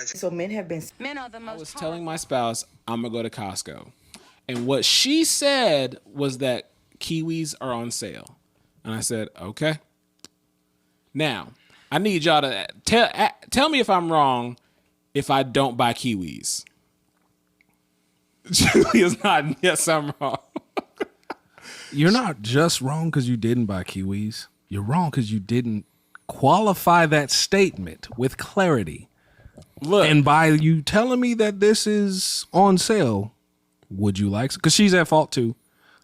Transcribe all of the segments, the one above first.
So men have been. Men are the I most was telling my spouse I'm gonna go to Costco, and what she said was that kiwis are on sale, and I said okay. Now I need y'all to tell me if I'm wrong if I don't buy kiwis. Julia's nodding. Yes, I'm wrong. You're not just wrong because you didn't buy kiwis. You're wrong because you didn't qualify that statement with clarity. Look, And by you telling me that this is on sale, would you like some? Because she's at fault too.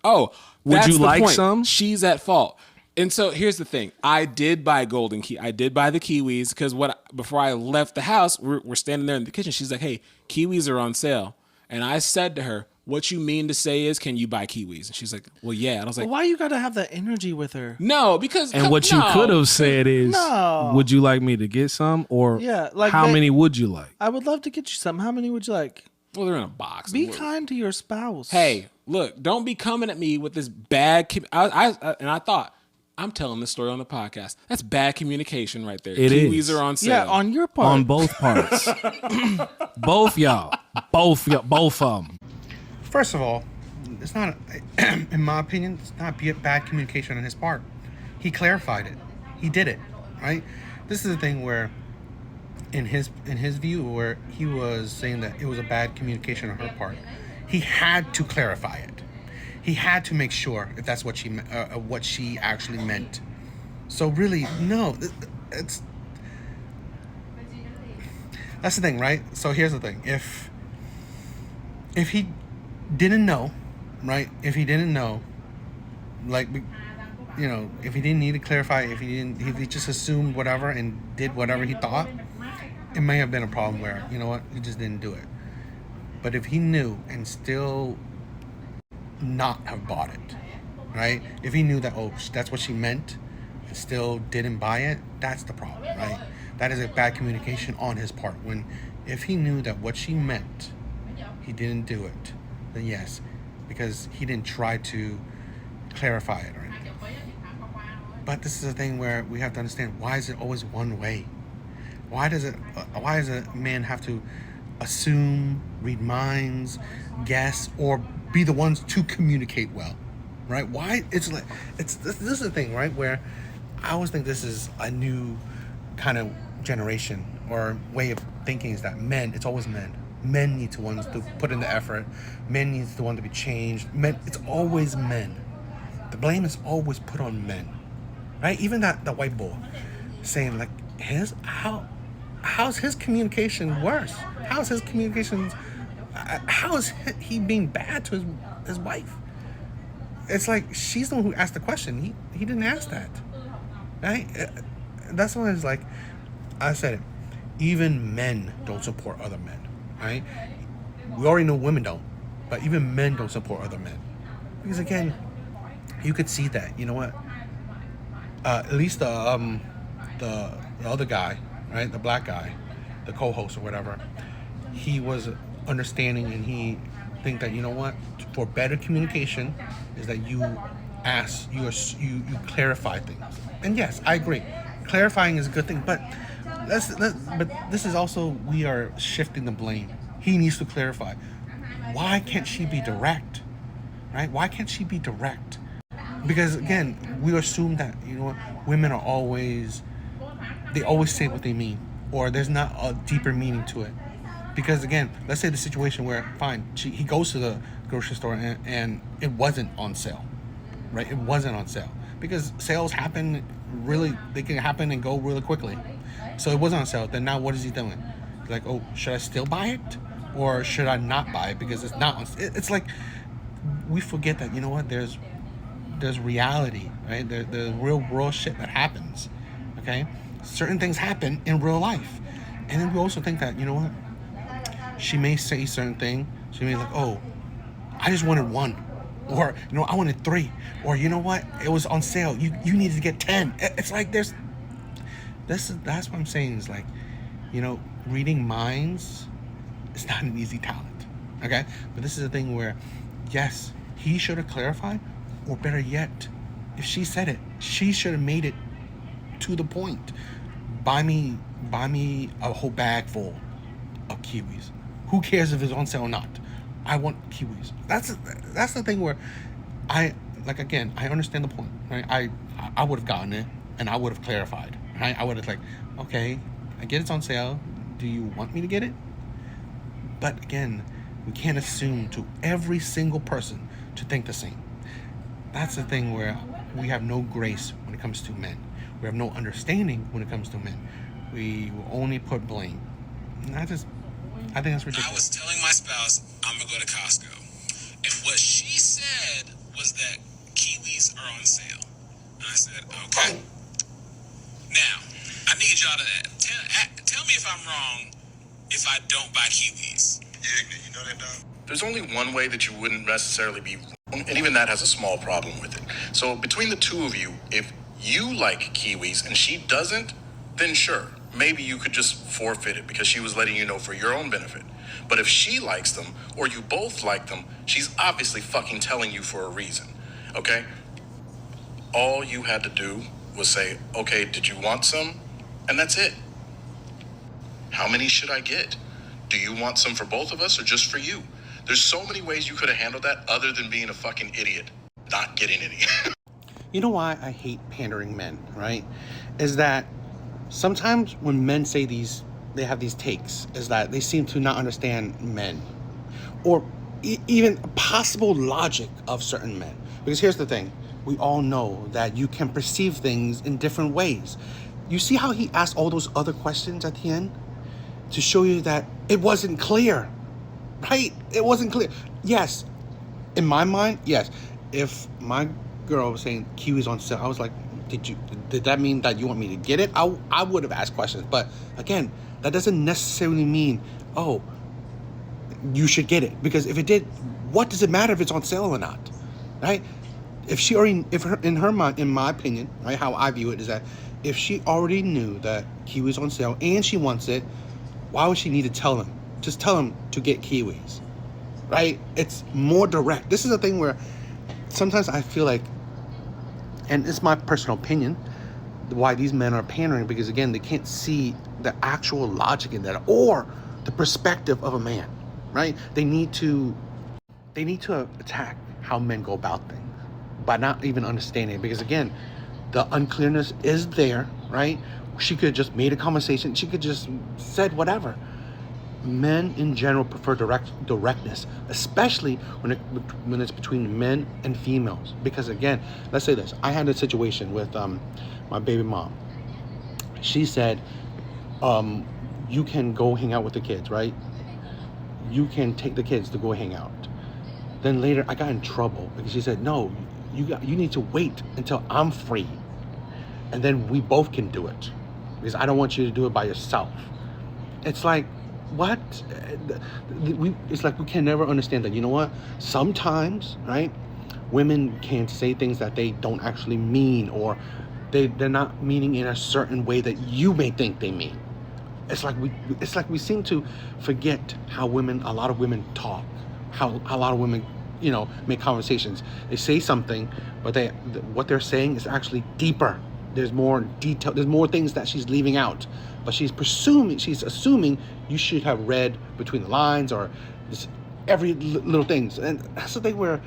oh, Would that's you the like point. some? She's at fault. And so here's the thing. I did buy I did buy the kiwis because before I left the house, we're standing there in the kitchen. She's like, hey, kiwis are on sale. And I said to her, what you mean to say is, can you buy kiwis? And she's like, well, yeah. And I was like, Why you gotta have that energy with her? no, because And what you no. could have said is, No. would you like me to get some? Or Yeah, like how many would you like? I would love to get you some. How many would you like? Well, they're in a box. Be kind to your spouse. Hey, look, don't be coming at me with this bad. I thought, I'm telling this story on the podcast. That's bad communication right there. It Kiwis is. are on sale. Yeah, on your part. On both parts. Both y'all. Both of them. First of all, it's not, in my opinion, it's not bad communication on his part. He clarified it. He did it, right? This is the thing where, in his view, where he was saying that it was a bad communication on her part. He had to clarify it. He had to make sure if that's what she actually meant. So really, no, that's the thing, right? So here's the thing: if he didn't know, right? If he didn't know, like, you know, if he didn't need to clarify, if he just assumed whatever and did whatever he thought, it may have been a problem where, you know what, he just didn't do it. But if he knew and still not have bought it, right? If he knew that, oh, that's what she meant and still didn't buy it, that's the problem, right? That is a bad communication on his part. If he knew that what she meant, he didn't do it, then yes, because he didn't try to clarify it or anything. But this is a thing where we have to understand, why is it always one way? Why does a man have to assume, read minds, guess, or be the ones to communicate well, right? Why? This is the thing, right, where I always think this is a new kind of generation or way of thinking, is that it's always men. Men need the ones to put in the effort. Men needs the one to be changed. Men, it's always men. The blame is always put on men, right? Even that white boy saying, like, how's his communication worse? How's his communication? How is he being bad to his wife? It's like she's the one who asked the question. He didn't ask that, right? That's why it's like, I said it. Even men don't support other men, right? We already know women don't, but even men don't support other men, because again, you could see that. You know what? At least the other guy, right? The black guy, the co-host or whatever, he was understanding, and he think that, you know what, for better communication is that you clarify things. And yes, I agree, clarifying is a good thing, but but this is also, we are shifting the blame. He needs to clarify. Why can't she be direct, right? Why can't she be direct? Because again, we assume that, you know what, women are always say what they mean, or there's not a deeper meaning to it. Because again, let's say the situation where, fine, he goes to the grocery store and it wasn't on sale, right? It wasn't on sale, because sales happen they can happen and go really quickly. So it wasn't on sale. Then now what is he doing? Like, oh, should I still buy it, or should I not buy it because it's not on? It's like, we forget that, you know what, there's reality, right? There's real world shit that happens. Okay, certain things happen in real life, and then we also think that, you know what, she may say a certain thing. She may be like, oh, I just wanted one, or, you know, I wanted 3, or, you know what, it was on sale, you needed to get 10. It's like that's what I'm saying, is like, you know, reading minds is not an easy talent. Okay, but this is the thing where, yes, he should have clarified, or better yet, if she said it, she should have made it to the point. Buy me a whole bag full, of kiwis. Who cares if it's on sale or not? I want kiwis. That's the thing where I again, I understand the point, right? I would have gotten it and I would have clarified, right? I would have like, okay, I get it's on sale. Do you want me to get it? But again, we can't assume to every single person to think the same. That's the thing where we have no grace when it comes to men. We have no understanding when it comes to men. We will only put blame. And I think that's ridiculous. I was telling my spouse I'm gonna go to Costco, and what she said was that kiwis are on sale. And I said, okay. Now, I need y'all to tell me if I'm wrong if I don't buy kiwis. Yeah, you know that, dog? There's only one way that you wouldn't necessarily be wrong, and even that has a small problem with it. So between the two of you, if you like kiwis and she doesn't, then sure, maybe you could just forfeit it because she was letting you know for your own benefit. But if she likes them, or you both like them, she's obviously fucking telling you for a reason, okay? All you had to do was say, okay, did you want some? And that's it. How many should I get? Do you want some for both of us or just for you? There's so many ways you could have handled that other than being a fucking idiot, not getting any. You know why I hate pandering men, right? Is that sometimes when men say they have these takes, is that they seem to not understand men or even possible logic of certain men. Because here's the thing, we all know that you can perceive things in different ways. You see how he asked all those other questions at the end? To show you that it wasn't clear, right? It wasn't clear. Yes, in my mind, yes. If my girl was saying kiwis on sale, I was like, did that mean that you want me to get it? I would have asked questions. But again, that doesn't necessarily mean, oh, you should get it. Because if it did, what does it matter if it's on sale or not, right? In my opinion, right, how I view it is that if she already knew that kiwis on sale and she wants it, why would she need to tell him? Just tell him to get kiwis, right? It's more direct. This is a thing where sometimes I feel like, and it's my personal opinion, why these men are pandering, because again, they can't see the actual logic in that or the perspective of a man, right? They need to attack how men go about things by not even understanding it, because again, the unclearness is there, right? She could have just made a conversation. She could just said whatever. Men in general prefer directness, especially when it's between men and females. Because again, let's say this. I had a situation with my baby mom. She said, you can go hang out with the kids, right? You can take the kids to go hang out. Then later I got in trouble because she said, no, you need to wait until I'm free. And then we both can do it. Because I don't want you to do it by yourself. It's like, what? It's like we can never understand that. You know what? Sometimes, right, women can say things that they don't actually mean, or they're not meaning in a certain way that you may think they mean. It's like we seem to forget how a lot of women talk, how a lot of women, make conversations. They say something, but what they're saying is actually deeper. There's more detail. There's more things that she's leaving out, but she's assuming you should have read between the lines or just every little things. And that's the thing where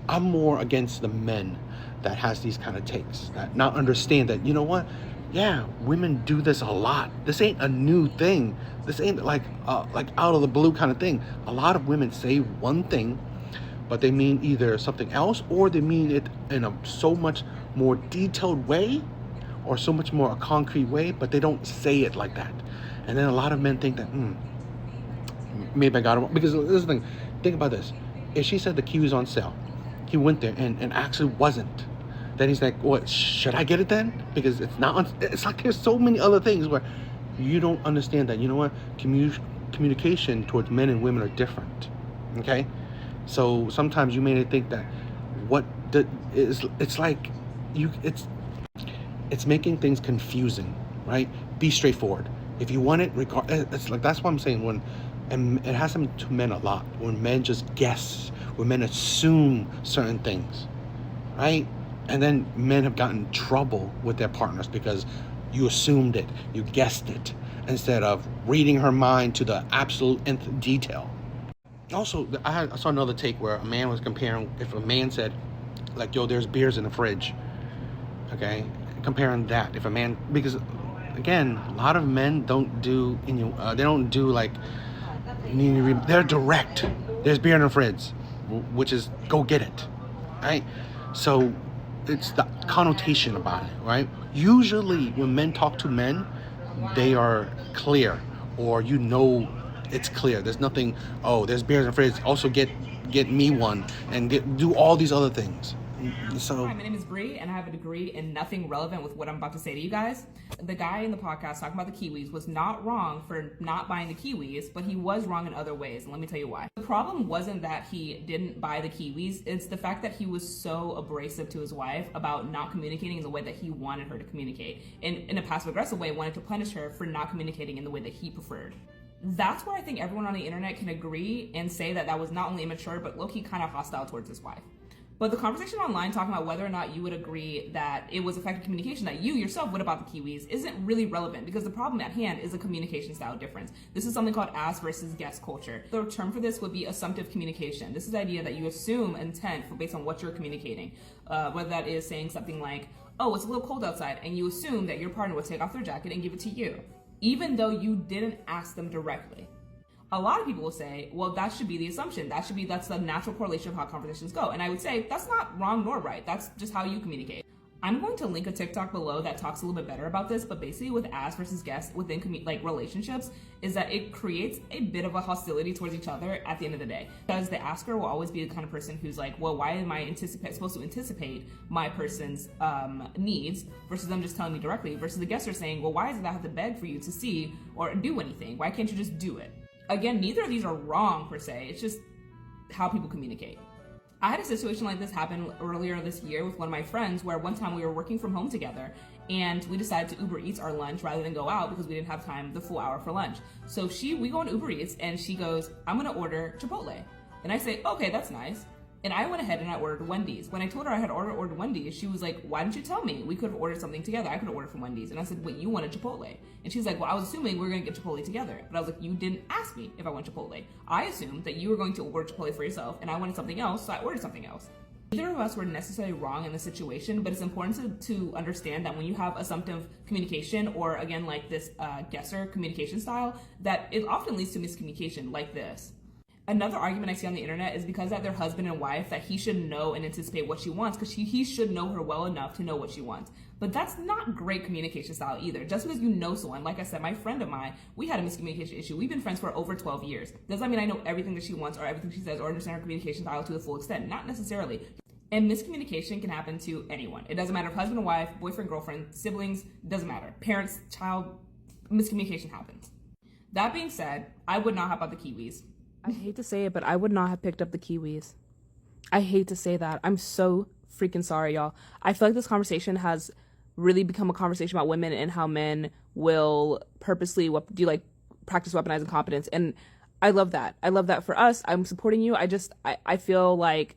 I'm more against the men that has these kind of takes, that not understand that, you know what? Yeah, women do this a lot. This ain't a new thing. This ain't like out of the blue kind of thing. A lot of women say one thing, but they mean either something else or they mean it in a so much more detailed way or so much more a concrete way, but they don't say it like that. And then a lot of men think that, maybe I got it wrong. Because this is the thing, think about this. If she said the kiwi's on sale, he went there and actually wasn't, then he's like, what, should I get it then? Because it's not on, it's like there's so many other things where you don't understand that, you know what, communication towards men and women are different, okay? So sometimes you may think that it's making things confusing, right? Be straightforward. If you want it, it's like, that's what I'm saying, and it has happened to men a lot, when men just guess, when men assume certain things, right? And then men have gotten in trouble with their partners because you assumed it, you guessed it. instead of reading her mind to the absolute nth detail. Also, I saw another take where a man was comparing, if a man said, like, yo, there's beers in the fridge, okay, comparing that, if a man, because again, a lot of men don't do, they don't do like, they're direct. There's beer in the fridge, which is go get it, right? So it's the connotation about it, right? Usually when men talk to men, they are clear, or it's clear. There's nothing, oh, there's beers in the fridge, also get me one, and do all these other things. So Hi, my name is Bree, and I have a degree in nothing relevant with what I'm about to say to you guys. The guy in the podcast talking about the Kiwis was not wrong for not buying the Kiwis, but he was wrong in other ways, and let me tell you why. The problem wasn't that he didn't buy the Kiwis, it's the fact that he was so abrasive to his wife about not communicating in the way that he wanted her to communicate. And in a passive-aggressive way, wanted to punish her for not communicating in the way that he preferred. That's where I think everyone on the internet can agree and say that that was not only immature, but low-key kind of hostile towards his wife. But the conversation online talking about whether or not you would agree that it was effective communication that you yourself would about the Kiwis isn't really relevant, because the problem at hand is a communication style difference. This is something called ask versus guess culture. The term for this would be assumptive communication. This is the idea that you assume intent based on what you're communicating. Whether that is saying something like, oh, it's a little cold outside, and you assume that your partner would take off their jacket and give it to you, even though you didn't ask them directly. A lot of people will say, well, that should be the assumption. That's the natural correlation of how conversations go. And I would say that's not wrong nor right. That's just how you communicate. I'm going to link a TikTok below that talks a little bit better about this, but basically with ask versus guess within relationships is that it creates a bit of a hostility towards each other at the end of the day. Because the asker will always be the kind of person who's like, well, why am I supposed to anticipate my person's needs versus them just telling me directly, versus the guesser saying, well, why does that have to beg for you to see or do anything? Why can't you just do it? Again, neither of these are wrong per se, it's just how people communicate. I had a situation like this happen earlier this year with one of my friends, where one time we were working from home together and we decided to Uber Eats our lunch rather than go out because we didn't have time the full hour for lunch. So we go on Uber Eats and she goes, I'm gonna order Chipotle. And I say, okay, that's nice. And I went ahead and I ordered Wendy's. When I told her I had ordered Wendy's, she was like, why didn't you tell me? We could have ordered something together. I could have ordered from Wendy's. And I said, wait, you wanted Chipotle? And she's like, well, I was assuming we were going to get Chipotle together. But I was like, you didn't ask me if I want Chipotle. I assumed that you were going to order Chipotle for yourself and I wanted something else, so I ordered something else. Neither of us were necessarily wrong in the situation, but it's important to understand that when you have assumptive communication, or again, like this guesser communication style, that it often leads to miscommunication like this. Another argument I see on the internet is because that they're husband and wife, that he should know and anticipate what she wants, because he should know her well enough to know what she wants. But that's not great communication style either. Just because you know someone, like I said, my friend of mine, we had a miscommunication issue. We've been friends for over 12 years. Does that mean I know everything that she wants or everything she says or understand her communication style to the full extent? Not necessarily. And miscommunication can happen to anyone. It doesn't matter if husband and wife, boyfriend, girlfriend, siblings, doesn't matter. Parents, child, miscommunication happens. That being said, I would not hop out the Kiwis. I hate to say it, but I would not have picked up the Kiwis. I hate to say that. I'm so freaking sorry, y'all. I feel like this conversation has really become a conversation about women and how men will purposely practice weaponizing competence. And I love that. I love that for us. I'm supporting you. I feel like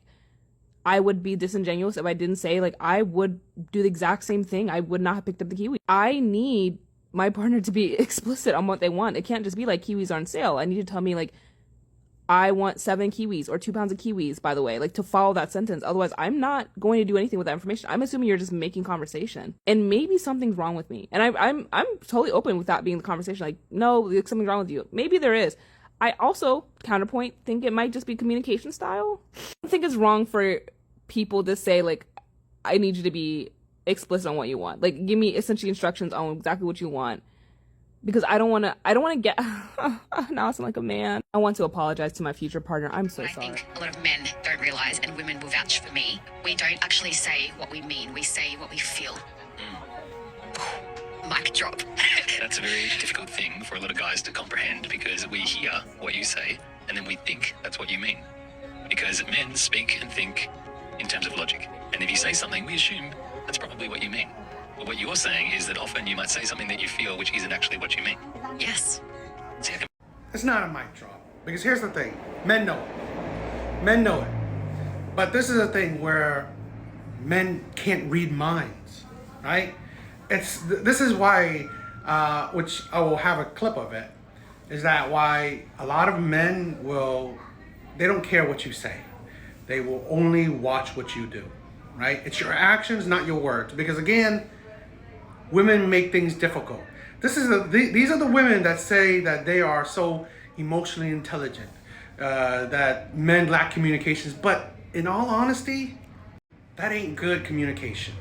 I would be disingenuous if I didn't say, like, I would do the exact same thing. I would not have picked up the Kiwi. I need my partner to be explicit on what they want. It can't just be like, Kiwis are on sale. I need to tell me, like, I want 7 Kiwis or 2 pounds of Kiwis, by the way, like, to follow that sentence. Otherwise, I'm not going to do anything with that information. I'm assuming you're just making conversation, and maybe something's wrong with me. And I'm totally open with that being the conversation. Like, no, there's something wrong with you. Maybe there is. I also, counterpoint, think it might just be communication style. I think it's wrong for people to say, like, I need you to be explicit on what you want. Like, give me essentially instructions on exactly what you want. Because I don't want to get, now I sound like a man. I want to apologize to my future partner. I'm so sorry. I think a lot of men don't realise, and women will vouch for me, we don't actually say what we mean. We say what we feel. Mic drop. That's a very difficult thing for a lot of guys to comprehend, because we hear what you say and then we think that's what you mean. Because men speak and think in terms of logic. And if you say something, we assume that's probably what you mean. But what you're saying is that often you might say something that you feel which isn't actually what you mean. Yes. See, I can- It's not a mic drop. Because here's the thing. Men know it. Men know it. But this is a thing where men can't read minds, right? This is why which I will have a clip of it, is that why a lot of men they don't care what you say. They will only watch what you do, right? It's your actions, not your words. Because again, women make things difficult. These are the women that say that they are so emotionally intelligent, that men lack communications. But in all honesty, that ain't good communication,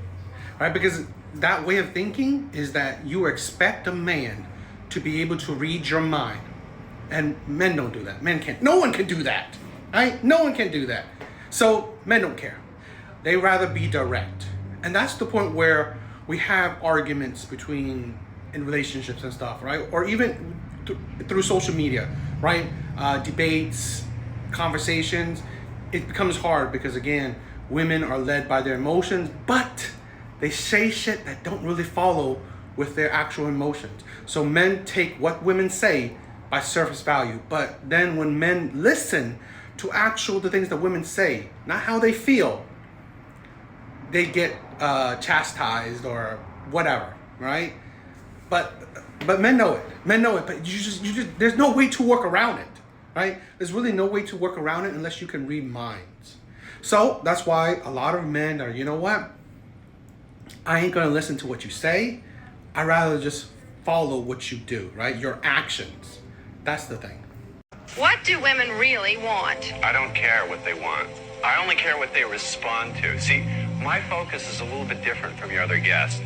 right? Because that way of thinking is that you expect a man to be able to read your mind. And men don't do that. Men can't. No one can do that, right? No one can do that. So men don't care. They rather be direct. And that's the point where we have arguments in relationships and stuff, right? Or even through social media, right? Debates, conversations. It becomes hard because, again, women are led by their emotions, but they say shit that don't really follow with their actual emotions. So men take what women say by surface value, but then when men listen to the things that women say, not how they feel, they get chastised or whatever, right? But men know it. Men know it. But you just there's no way to work around it, right? There's really no way to work around it unless you can read minds. So that's why a lot of men are, you know what? I ain't gonna listen to what you say. I'd rather just follow what you do, right? Your actions. That's the thing. What do women really want? I don't care what they want. I only care what they respond to. See, my focus is a little bit different from your other guests.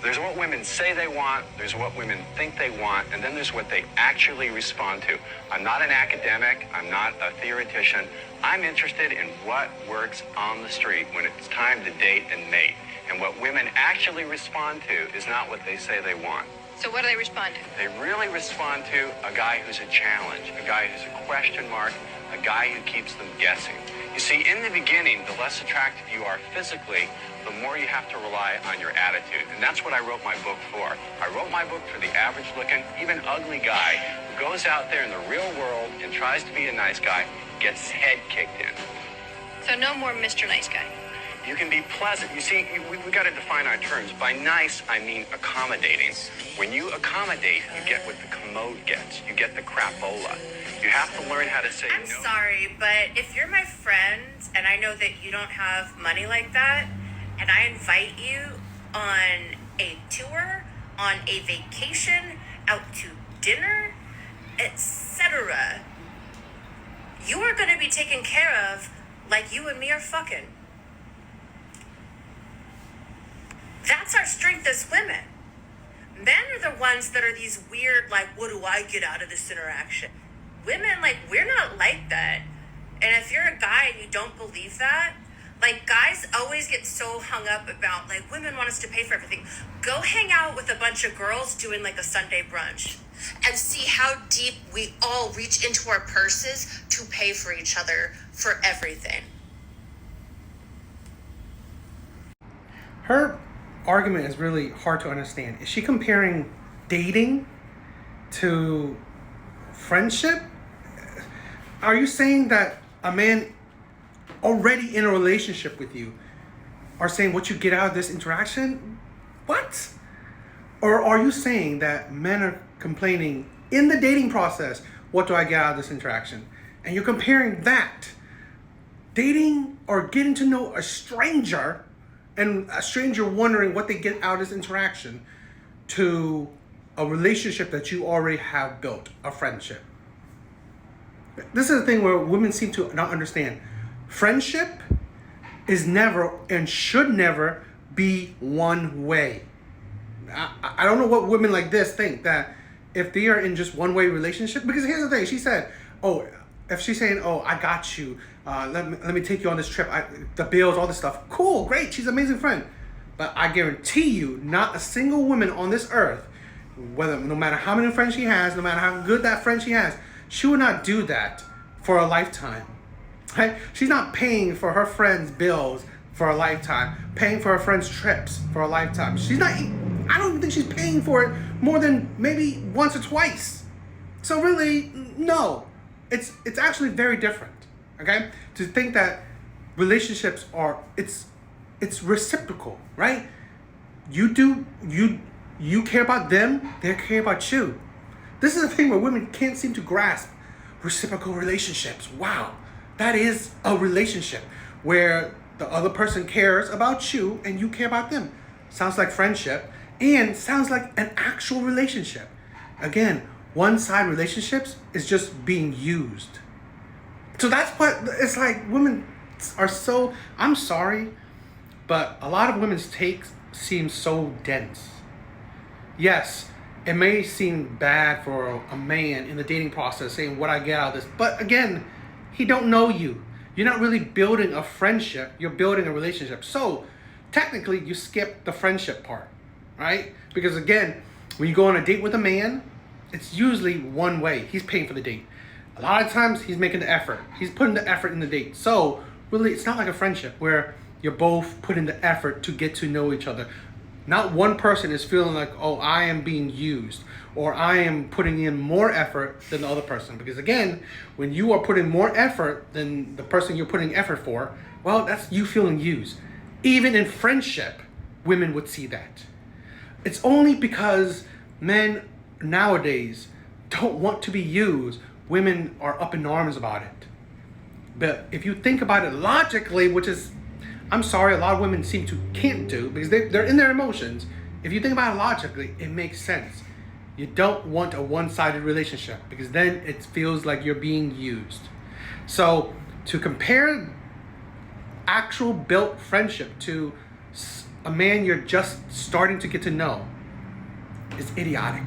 There's what women say they want, there's what women think they want, and then there's what they actually respond to. I'm not an academic, I'm not a theoretician. I'm interested in what works on the street when it's time to date and mate. And what women actually respond to is not what they say they want. So what do they respond to? They really respond to a guy who's a challenge, a guy who's a question mark, a guy who keeps them guessing. You see, in the beginning, the less attractive you are physically, the more you have to rely on your attitude. And that's what I wrote my book for. I wrote my book for the average-looking, even ugly guy who goes out there in the real world and tries to be a nice guy, gets his head kicked in. So no more Mr. Nice Guy. You can be pleasant. You see, we got to define our terms. By nice, I mean accommodating. When you accommodate, you get what the commode gets. You get the crapola. You have to learn how to say I'm no. sorry, but if you're my friend and I know that you don't have money like that, and I invite you on a tour, on a vacation, out to dinner, etc., you are going to be taken care of like you and me are fucking. That's our strength as women. Men are the ones that are these weird, like, what do I get out of this interaction? Women, like, we're not like that. And if you're a guy and you don't believe that, like, guys always get so hung up about, like, women want us to pay for everything. Go hang out with a bunch of girls doing, like, a Sunday brunch and see how deep we all reach into our purses to pay for each other for everything. Her argument is really hard to understand. Is she comparing dating to friendship? Are you saying that a man already in a relationship with you are saying what you get out of this interaction? What? Or are you saying that men are complaining in the dating process, what do I get out of this interaction? And you're comparing that, dating or getting to know a stranger, and a stranger wondering what they get out of this interaction, to a relationship that you already have built, a friendship. This is the thing where women seem to not understand. Friendship is never and should never be one way. I don't know what women like this think, that if they are in just one way relationship, because here's the thing, she said, if she's saying, I got you, let me take you on this trip, the bills, all this stuff, cool, great, she's an amazing friend. But I guarantee you, not a single woman on this earth, no matter how many friends she has, no matter how good that friend she has, she would not do that for a lifetime. Right? She's not paying for her friends' bills for a lifetime, paying for her friends' trips for a lifetime. I don't even think she's paying for it more than maybe once or twice. So really, no. It's actually very different. Okay? To think that relationships are, it's reciprocal, right? You you care about them, they care about you. This is the thing where women can't seem to grasp reciprocal relationships. Wow, that is a relationship where the other person cares about you and you care about them. Sounds like friendship and sounds like an actual relationship. Again, one-side relationships is just being used. So that's what it's like. Women are so, I'm sorry, but a lot of women's takes seem so dense. Yes, it may seem bad for a man in the dating process saying what I get out of this, but again, he don't know you. You're not really building a friendship, you're building a relationship. So technically you skip the friendship part, right? Because again, when you go on a date with a man, it's usually one way. He's paying for the date. A lot of times he's making the effort. He's putting the effort in the date. So really, it's not like a friendship where you're both putting the effort to get to know each other. Not one person is feeling like, oh, I am being used, or I am putting in more effort than the other person. Because again, when you are putting more effort than the person you're putting effort for, well, that's you feeling used. Even in friendship, women would see that. It's only because men nowadays don't want to be used, women are up in arms about it. But if you think about it logically, which is, I'm sorry, a lot of women seem to can't do because they're in their emotions. If you think about it logically, it makes sense. You don't want a one-sided relationship because then it feels like you're being used. So to compare actual built friendship to a man you're just starting to get to know is idiotic.